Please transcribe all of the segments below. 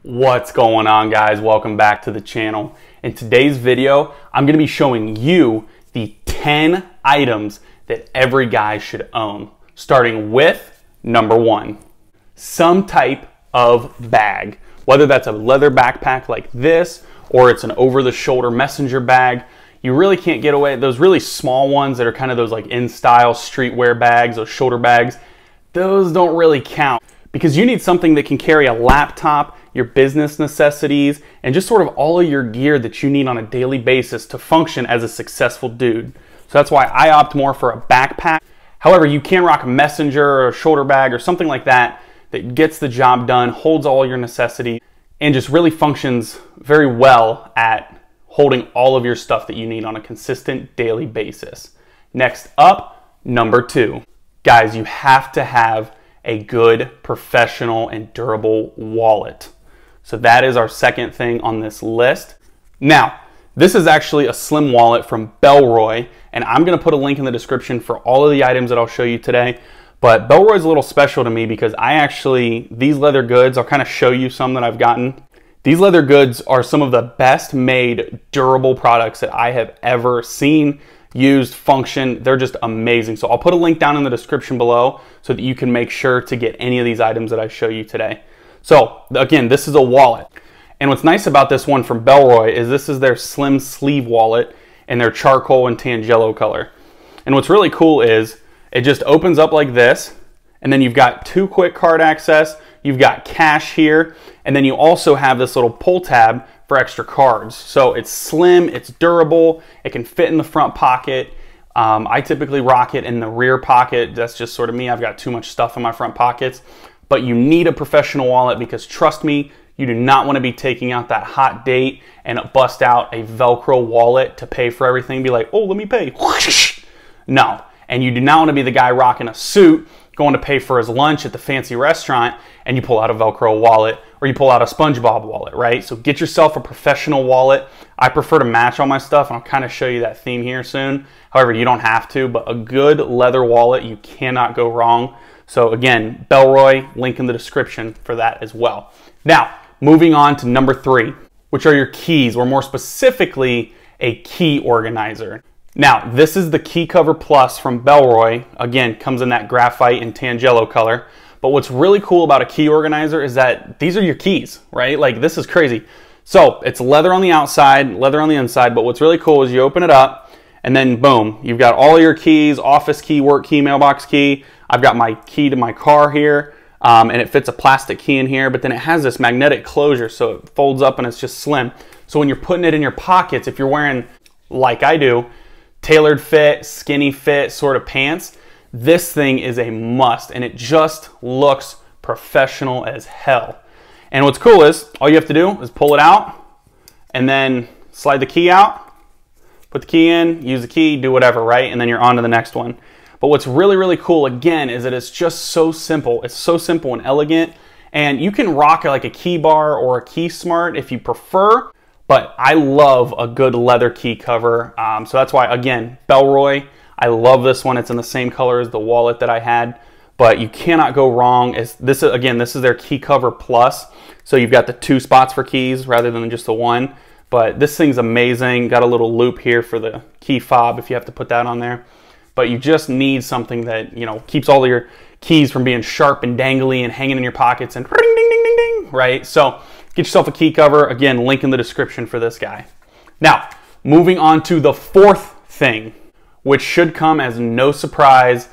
What's going on, guys? Welcome back to the channel. In today's video, I'm going to be showing you the 10 items that every guy should own, starting with number 1, some type of bag. Whether that's a leather backpack like this or it's an over-the-shoulder messenger bag, you really can't get away. Those really small ones that are kind of those like in-style streetwear bags, those shoulder bags, those don't really count because you need something that can carry a laptop, your business necessities, and just sort of all of your gear that you need on a daily basis to function as a successful dude. So that's why I opt more for a backpack. However, you can rock a messenger or a shoulder bag or something like that that gets the job done, holds all your necessities, and just really functions very well at holding all of your stuff that you need on a consistent daily basis. Next up, number 2. Guys, you have to have a good, professional, and durable wallet. So that is our second thing on this list. Now, this is actually a slim wallet from Bellroy, and I'm gonna put a link in the description for all of the items that I'll show you today. But Bellroy's a little special to me because these leather goods, I'll kind of show you some that I've gotten. These leather goods are some of the best made durable products that I have ever seen, used, function. They're just amazing. So I'll put a link down in the description below so that you can make sure to get any of these items that I show you today. So again, this is a wallet. And what's nice about this one from Bellroy is this is their slim sleeve wallet in their charcoal and tangelo color. And what's really cool is it just opens up like this, and then you've got 2 quick card access, you've got cash here, and then you also have this little pull tab for extra cards. So it's slim, it's durable, it can fit in the front pocket. I typically rock it in the rear pocket. That's just sort of me. I've got too much stuff in my front pockets. But you need a professional wallet because trust me, you do not want to be taking out that hot date and bust out a Velcro wallet to pay for everything. Be like, oh, let me pay. No. And you do not want to be the guy rocking a suit, going to pay for his lunch at the fancy restaurant, and you pull out a Velcro wallet or you pull out a SpongeBob wallet, right? So get yourself a professional wallet. I prefer to match all my stuff, and I'll kind of show you that theme here soon. However, you don't have to, but a good leather wallet, you cannot go wrong. So again, Bellroy, link in the description for that as well. Now, moving on to number 3, which are your keys, or more specifically, a key organizer. Now, this is the Key Cover Plus from Bellroy. Again, comes in that graphite and tangelo color. But what's really cool about a key organizer is that these are your keys, right? Like, this is crazy. So it's leather on the outside, leather on the inside, but what's really cool is you open it up, and then boom, you've got all your keys: office key, work key, mailbox key. I've got my key to my car here, and it fits a plastic key in here, but then it has this magnetic closure, so it folds up and it's just slim. So when you're putting it in your pockets, if you're wearing, like I do, tailored fit, skinny fit sort of pants, this thing is a must, and it just looks professional as hell. And what's cool is all you have to do is pull it out and then slide the key out, put the key in, use the key, do whatever, right? And then you're on to the next one. But what's really, really cool, again, is that it's just so simple. It's so simple and elegant, and you can rock like a key bar or a key smart if you prefer, but I love a good leather key cover. So that's why, again, Bellroy, I love this one. It's in the same color as the wallet that I had, but you cannot go wrong. This is their Key Cover Plus. So you've got the 2 spots for keys rather than just the 1. But this thing's amazing. Got a little loop here for the key fob if you have to put that on there. But you just need something that, you know, keeps all of your keys from being sharp and dangly and hanging in your pockets and ding, ding, ding, ding, ding, right? So get yourself a key cover. Again, link in the description for this guy. Now, moving on to the 4th thing, which should come as no surprise,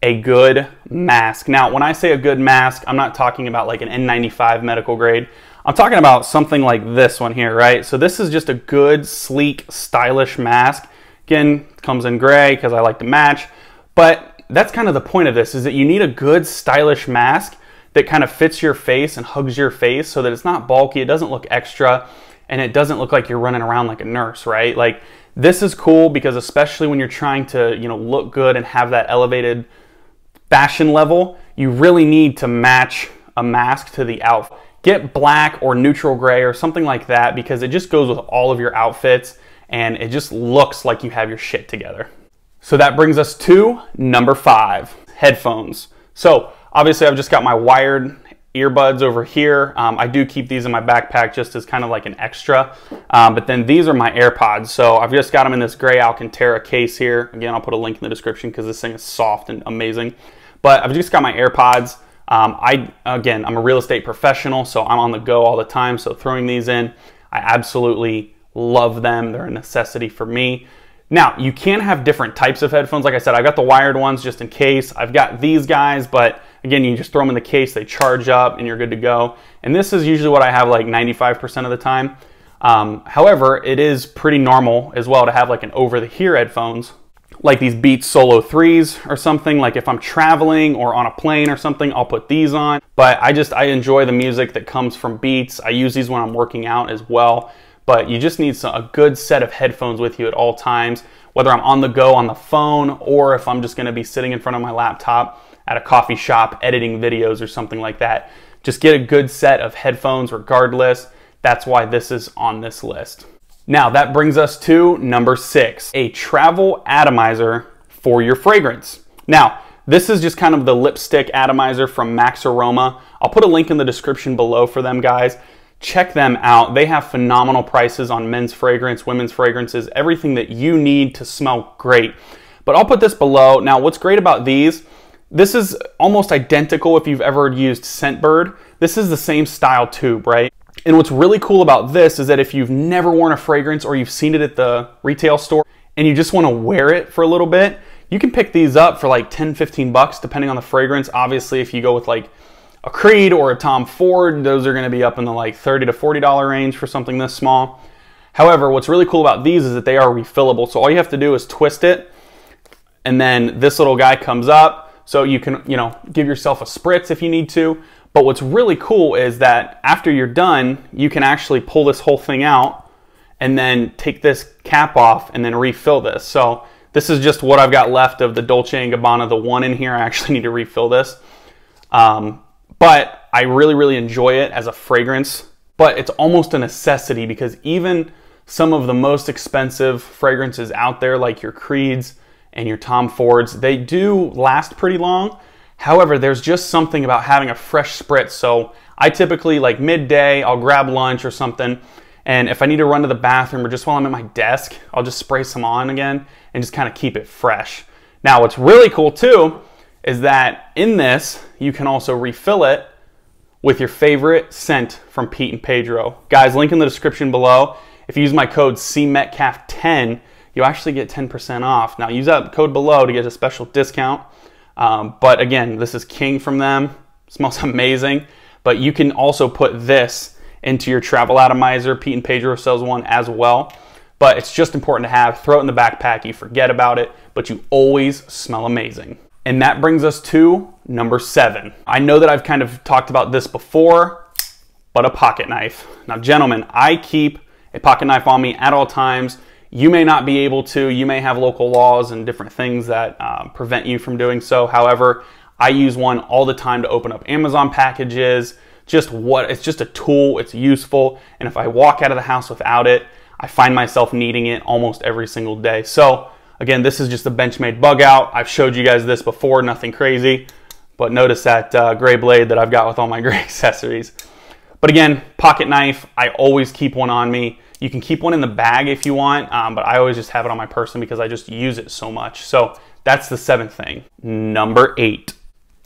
a good mask. Now, when I say a good mask, I'm not talking about like an N95 medical grade. I'm talking about something like this one here, right? So this is just a good, sleek, stylish mask. Again, comes in gray because I like to match, but that's kind of the point of this, is that you need a good, stylish mask that kind of fits your face and hugs your face so that it's not bulky, it doesn't look extra, and it doesn't look like you're running around like a nurse, right? Like, this is cool because especially when you're trying to, you know, look good and have that elevated fashion level, you really need to match a mask to the outfit. Get black or neutral gray or something like that because it just goes with all of your outfits and it just looks like you have your shit together. So that brings us to number 5, headphones. So obviously I've just got my wired earbuds over here. I do keep these in my backpack just as kind of like an extra. But then these are my AirPods. So I've just got them in this gray Alcantara case here. Again, I'll put a link in the description because this thing is soft and amazing. But I've just got my AirPods. Again, I'm a real estate professional, so I'm on the go all the time. So throwing these in, I absolutely love them. They're a necessity for me. Now, you can have different types of headphones. Like I said, I've got the wired ones just in case. I've got these guys, but again, you just throw them in the case, they charge up, and you're good to go. And this is usually what I have like 95% of the time. However, it is pretty normal as well to have like an over-the-ear headphones, like these Beats Solo 3s or something. Like if I'm traveling or on a plane or something, I'll put these on. But I enjoy the music that comes from Beats. I use these when I'm working out as well. But you just need a good set of headphones with you at all times, whether I'm on the go on the phone or if I'm just gonna be sitting in front of my laptop at a coffee shop editing videos or something like that. Just get a good set of headphones regardless. That's why this is on this list. Now that brings us to number 6, a travel atomizer for your fragrance. Now, this is just kind of the lipstick atomizer from Max Aroma. I'll put a link in the description below for them, guys. Check them out. They have phenomenal prices on men's fragrance, women's fragrances, everything that you need to smell great. But I'll put this below. Now, what's great about these, this is almost identical if you've ever used Scentbird. This is the same style tube, right? And what's really cool about this is that if you've never worn a fragrance or you've seen it at the retail store and you just want to wear it for a little bit, you can pick these up for like 10, 15 bucks depending on the fragrance. Obviously, if you go with like a Creed or a Tom Ford, those are going to be up in the like $30 to $40 range for something this small. However, what's really cool about these is that they are refillable. So all you have to do is twist it, and then this little guy comes up. So you can, give yourself a spritz if you need to. But what's really cool is that after you're done, you can actually pull this whole thing out and then take this cap off and then refill this. So this is just what I've got left of the Dolce & Gabbana, the one in here. I actually need to refill this. But I really, really enjoy it as a fragrance, but it's almost a necessity because even some of the most expensive fragrances out there, like your Creeds and your Tom Fords, they do last pretty long. However, there's just something about having a fresh spritz. So I typically, like midday, I'll grab lunch or something, and if I need to run to the bathroom or just while I'm at my desk, I'll just spray some on again and just kind of keep it fresh. Now, what's really cool too is that in this, you can also refill it with your favorite scent from Pete and Pedro. Guys, link in the description below. If you use my code CMetcalf10, you'll actually get 10% off. Now, use that code below to get a special discount. But again, this is king from them. It smells amazing. But you can also put this into your travel atomizer. Pete and Pedro sells one as well. But it's just important to have. Throw it in the backpack. You forget about it, but you always smell amazing. And that brings us to number 7. I know that I've kind of talked about this before, but a pocket knife. Now, gentlemen, I keep a pocket knife on me at all times. You may not be able to. You may have local laws and different things that prevent you from doing so. However, I use one all the time to open up Amazon packages. It's just a tool. It's useful. And if I walk out of the house without it, I find myself needing it almost every single day. So again, this is just a Benchmade bug out. I've showed you guys this before, nothing crazy. But notice that gray blade that I've got with all my gray accessories. But again, pocket knife, I always keep one on me. You can keep one in the bag if you want, but I always just have it on my person because I just use it so much. So that's the 7th thing. Number 8,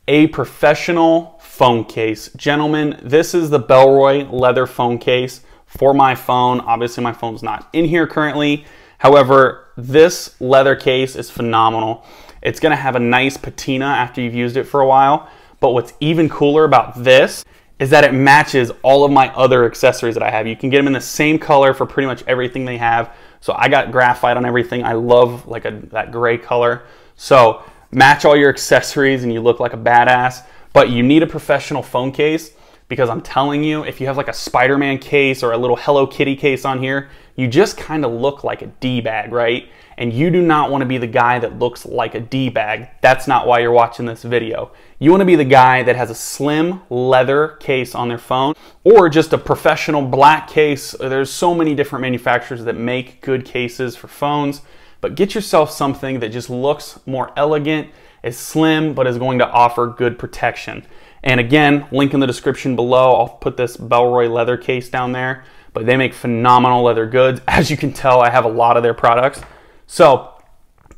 a professional phone case. Gentlemen, this is the Bellroy leather phone case for my phone. Obviously, my phone's not in here currently. However, this leather case is phenomenal. It's gonna have a nice patina after you've used it for a while. But what's even cooler about this is that it matches all of my other accessories that I have. You can get them in the same color for pretty much everything they have. So I got graphite on everything. I love like that gray color. So match all your accessories and you look like a badass. But you need a professional phone case because I'm telling you, if you have like a Spider-Man case or a little Hello Kitty case on here, you just kind of look like a D-bag, right? And you do not want to be the guy that looks like a D-bag. That's not why you're watching this video. You want to be the guy that has a slim leather case on their phone or just a professional black case. There's so many different manufacturers that make good cases for phones but get yourself something that just looks more elegant, is slim, but is going to offer good protection. And again, link in the description below. I'll put this Bellroy leather case down there, but they make phenomenal leather goods. As you can tell, I have a lot of their products. So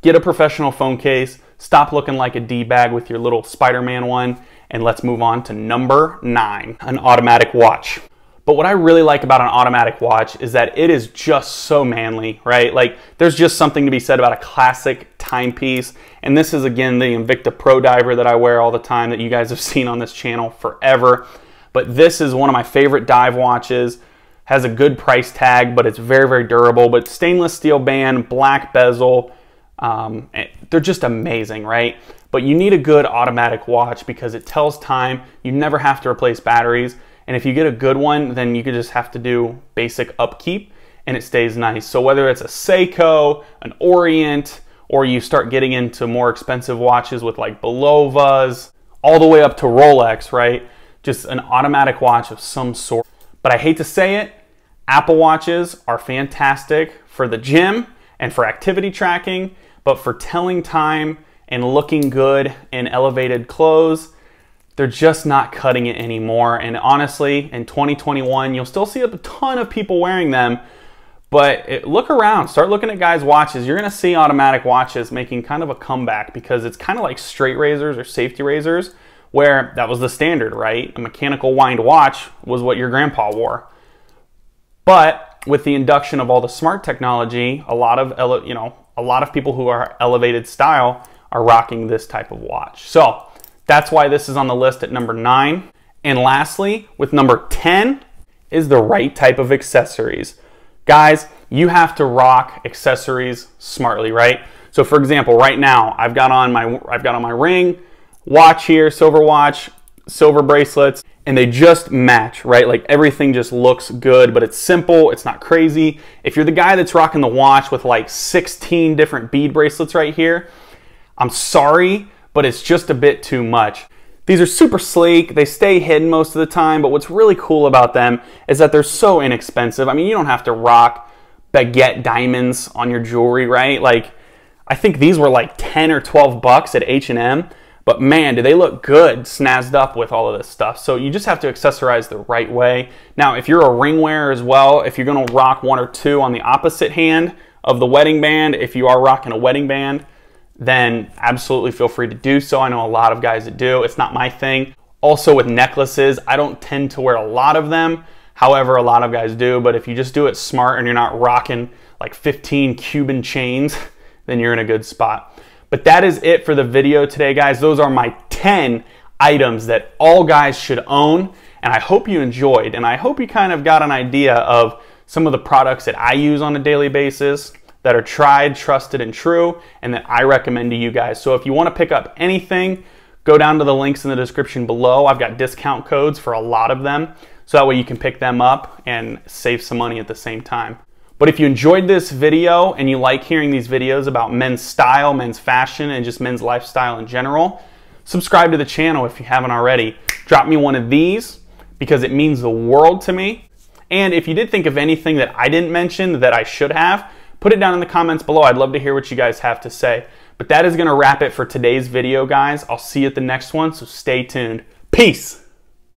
get a professional phone case, stop looking like a D-bag with your little Spider-Man one, and let's move on to number 9, an automatic watch. But what I really like about an automatic watch is that it is just so manly, right? Like, there's just something to be said about a classic timepiece. And this is, again, the Invicta Pro Diver that I wear all the time that you guys have seen on this channel forever. But this is one of my favorite dive watches. Has a good price tag, but it's very, very durable. But stainless steel band, black bezel, they're just amazing, right? But you need a good automatic watch because it tells time. You never have to replace batteries. And if you get a good one, then you could just have to do basic upkeep and it stays nice. So whether it's a Seiko, an Orient, or you start getting into more expensive watches with like Belovas, all the way up to Rolex, right? Just an automatic watch of some sort. But I hate to say it, Apple Watches are fantastic for the gym and for activity tracking, but for telling time and looking good in elevated clothes, they're just not cutting it anymore. And honestly, in 2021, you'll still see a ton of people wearing them, but look around, start looking at guys' watches. You're gonna see automatic watches making kind of a comeback because it's kind of like straight razors or safety razors, where that was the standard, right? A mechanical wind watch was what your grandpa wore. But with the induction of all the smart technology, a lot of people who are elevated style are rocking this type of watch. So that's why this is on the list at number 9. And lastly, with number 10 is the right type of accessories. Guys, you have to rock accessories smartly, right? So for example, right now I've got on my ring, watch here, silver watch, silver bracelets, and they just match, right? Like everything just looks good, but it's simple, it's not crazy. If you're the guy that's rocking the watch with like 16 different bead bracelets right here, I'm sorry, but it's just a bit too much. These are super sleek, they stay hidden most of the time, but what's really cool about them is that they're so inexpensive. I mean, you don't have to rock baguette diamonds on your jewelry, right? Like, I think these were like 10 or 12 bucks at H&M, but man, do they look good snazzed up with all of this stuff. So you just have to accessorize the right way. Now, if you're a ring wearer as well, if you're gonna rock 1 or 2 on the opposite hand of the wedding band, if you are rocking a wedding band, then absolutely feel free to do so. I know a lot of guys that do. It's not my thing. Also with necklaces, I don't tend to wear a lot of them. However, a lot of guys do, but if you just do it smart and you're not rocking like 15 Cuban chains, then you're in a good spot. But that is it for the video today, guys. Those are my 10 items that all guys should own, and I hope you enjoyed, and I hope you kind of got an idea of some of the products that I use on a daily basis that are tried, trusted, and true, and that I recommend to you guys. So if you want to pick up anything, go down to the links in the description below. I've got discount codes for a lot of them, so that way you can pick them up and save some money at the same time. But if you enjoyed this video and you like hearing these videos about men's style, men's fashion, and just men's lifestyle in general, subscribe to the channel if you haven't already. Drop me one of these because it means the world to me. And if you did think of anything that I didn't mention that I should have, put it down in the comments below. I'd love to hear what you guys have to say. But that is going to wrap it for today's video, guys. I'll see you at the next one, so stay tuned. Peace!